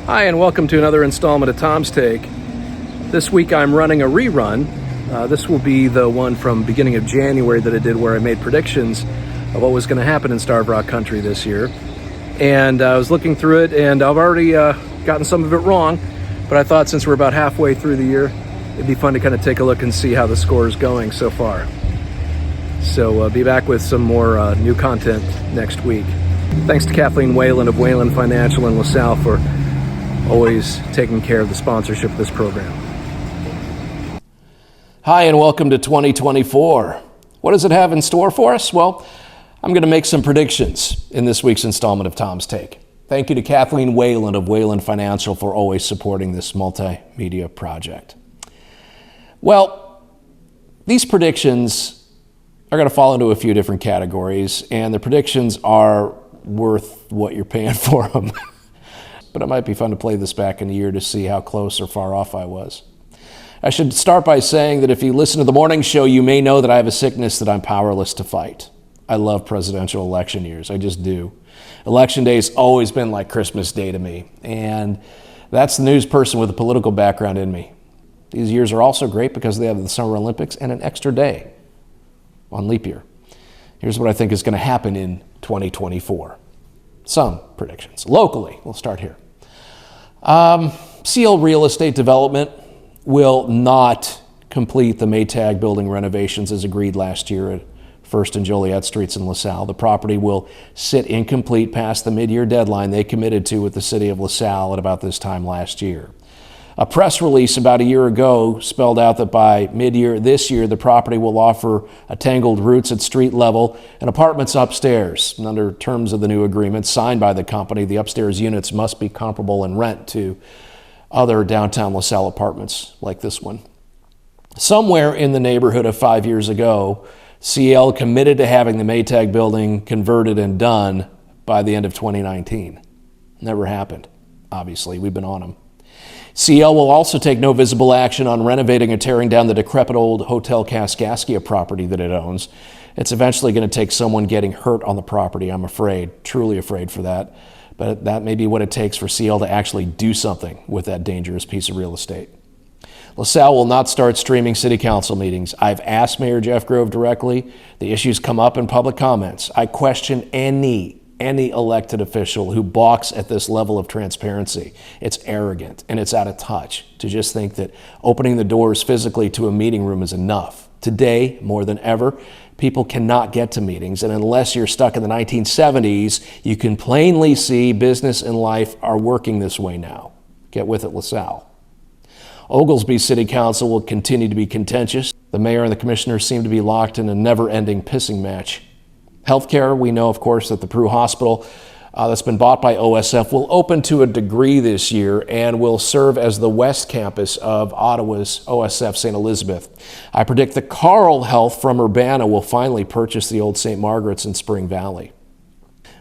Hi, and welcome to another installment of Tom's Take. This week I'm running a rerun. This will be the one from beginning of January that I did where I made predictions of what was going to happen in Starved Rock Country this year. And I was looking through it, and I've already gotten some of it wrong, but I thought since we're about halfway through the year, it'd be fun to kind of take a look and see how the score is going so far. So be back with some more new content next week. Thanks to Kathleen Whalen of Whalen Financial in LaSalle for always taking care of the sponsorship of this program. Hi, and welcome to 2024. What does it have in store for us? Well, I'm going to make some predictions in this week's installment of Tom's Take. Thank you to Kathleen Whalen of Whalen Financial for always supporting this multimedia project. Well, these predictions are going to fall into a few different categories, and the predictions are worth what you're paying for them. But it might be fun to play this back in a year to see how close or far off I was. I should start by saying that if you listen to the morning show, you may know that I have a sickness that I'm powerless to fight. I love presidential election years. I just do. Election day has always been like Christmas Day to me, and that's the news person with a political background in me. These years are also great because they have the Summer Olympics and an extra day on leap year. Here's what I think is going to happen in 2024. Some predictions. Locally, we'll start here. CL Real Estate Development will not complete the Maytag building renovations as agreed last year at 1st and Joliet Streets in LaSalle. The property will sit incomplete past the mid-year deadline they committed to with the city of LaSalle at about this time last year. A press release about a year ago spelled out that by mid-year this year, the property will offer a tangled routes at street level and apartments upstairs. And under terms of the new agreement signed by the company, the upstairs units must be comparable in rent to other downtown LaSalle apartments like this one. Somewhere in the neighborhood of 5 years ago, CL committed to having the Maytag building converted and done by the end of 2019. Never happened. Obviously, we've been on them. CL will also take no visible action on renovating or tearing down the decrepit old Hotel Kaskaskia property that it owns. It's eventually going to take someone getting hurt on the property, I'm afraid, truly afraid for that. But that may be what it takes for CL to actually do something with that dangerous piece of real estate. LaSalle will not start streaming city council meetings. I've asked Mayor Jeff Grove directly. The issues come up in public comments. I question any elected official who balks at this level of transparency. It's arrogant and it's out of touch to just think that opening the doors physically to a meeting room is enough. Today, more than ever, people cannot get to meetings, and unless you're stuck in the 1970s, you can plainly see business and life are working this way now. Get with it, LaSalle. Oglesby City Council will continue to be contentious. The mayor and the commissioners seem to be locked in a never-ending pissing match. Healthcare, we know, of course, that the Peru Hospital that's been bought by OSF will open to a degree this year and will serve as the west campus of Ottawa's OSF St. Elizabeth. I predict that Carle Health from Urbana will finally purchase the old St. Margaret's in Spring Valley.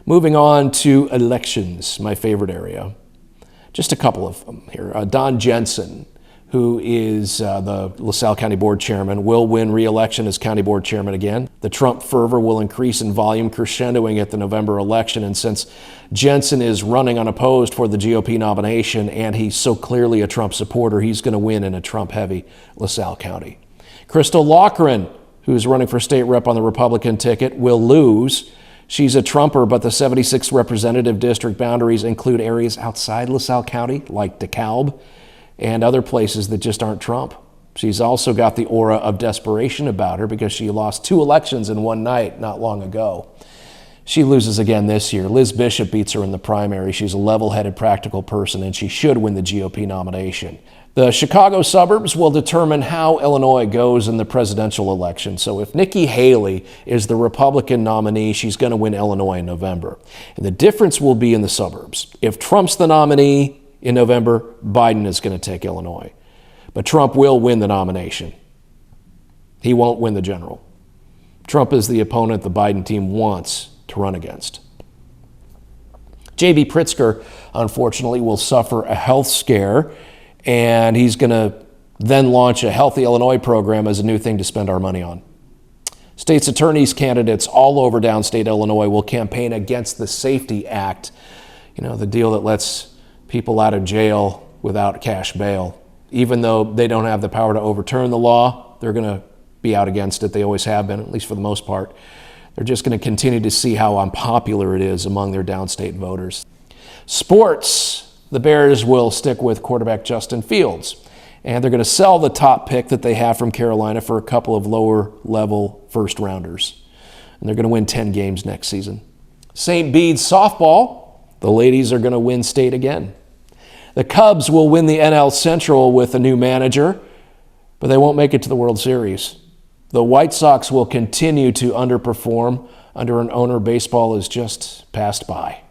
Moving on to elections, my favorite area. Just a couple of them here. Don Jensen, who is the LaSalle County Board Chairman, will win re-election as County Board Chairman again. The Trump fervor will increase in volume, crescendoing at the November election. And since Jensen is running unopposed for the GOP nomination and he's so clearly a Trump supporter, he's going to win in a Trump-heavy LaSalle County. Crystal Loughran, who's running for state rep on the Republican ticket, will lose. She's a Trumper, but the 76th representative district boundaries include areas outside LaSalle County, like DeKalb, and other places that just aren't Trump. She's also got the aura of desperation about her because she lost 2 elections in one night not long ago. She loses again this year. Liz Bishop beats her in the primary. She's a level-headed, practical person, and she should win the GOP nomination. The Chicago suburbs will determine how Illinois goes in the presidential election. So if Nikki Haley is the Republican nominee, she's going to win Illinois in November. And the difference will be in the suburbs. If Trump's the nominee in November, Biden is going to take Illinois. But Trump will win the nomination. He won't win the general. Trump is the opponent the Biden team wants to run against. J.B. Pritzker, unfortunately, will suffer a health scare, and he's going to then launch a Healthy Illinois program as a new thing to spend our money on. State's attorneys candidates all over downstate Illinois will campaign against the SAFETY Act, the deal that lets people out of jail without cash bail. Even though they don't have the power to overturn the law, they're going to be out against it. They always have been, at least for the most part. They're just going to continue to see how unpopular it is among their downstate voters. Sports, the Bears will stick with quarterback Justin Fields, and they're going to sell the top pick that they have from Carolina for a couple of lower-level first-rounders. And they're going to win 10 games next season. St. Bede's softball, the ladies are going to win state again. The Cubs will win the NL Central with a new manager, but they won't make it to the World Series. The White Sox will continue to underperform under an owner baseball has just passed by.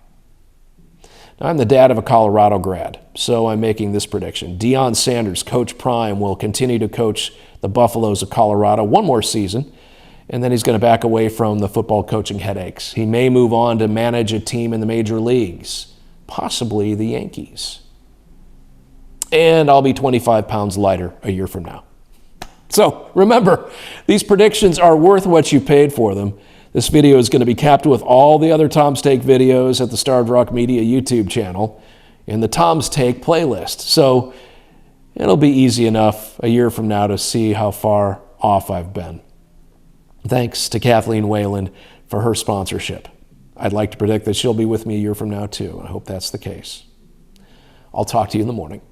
Now, I'm the dad of a Colorado grad, so I'm making this prediction. Deion Sanders, Coach Prime, will continue to coach the Buffaloes of Colorado one more season, and then he's going to back away from the football coaching headaches. He may move on to manage a team in the major leagues, possibly the Yankees. And I'll be 25 pounds lighter a year from now. So remember, these predictions are worth what you paid for them. This video is going to be capped with all the other Tom's Take videos at the Starved Rock Media YouTube channel in the Tom's Take playlist. So it'll be easy enough a year from now to see how far off I've been. Thanks to Kathleen Whalen for her sponsorship. I'd like to predict that she'll be with me a year from now too. I hope that's the case. I'll talk to you in the morning.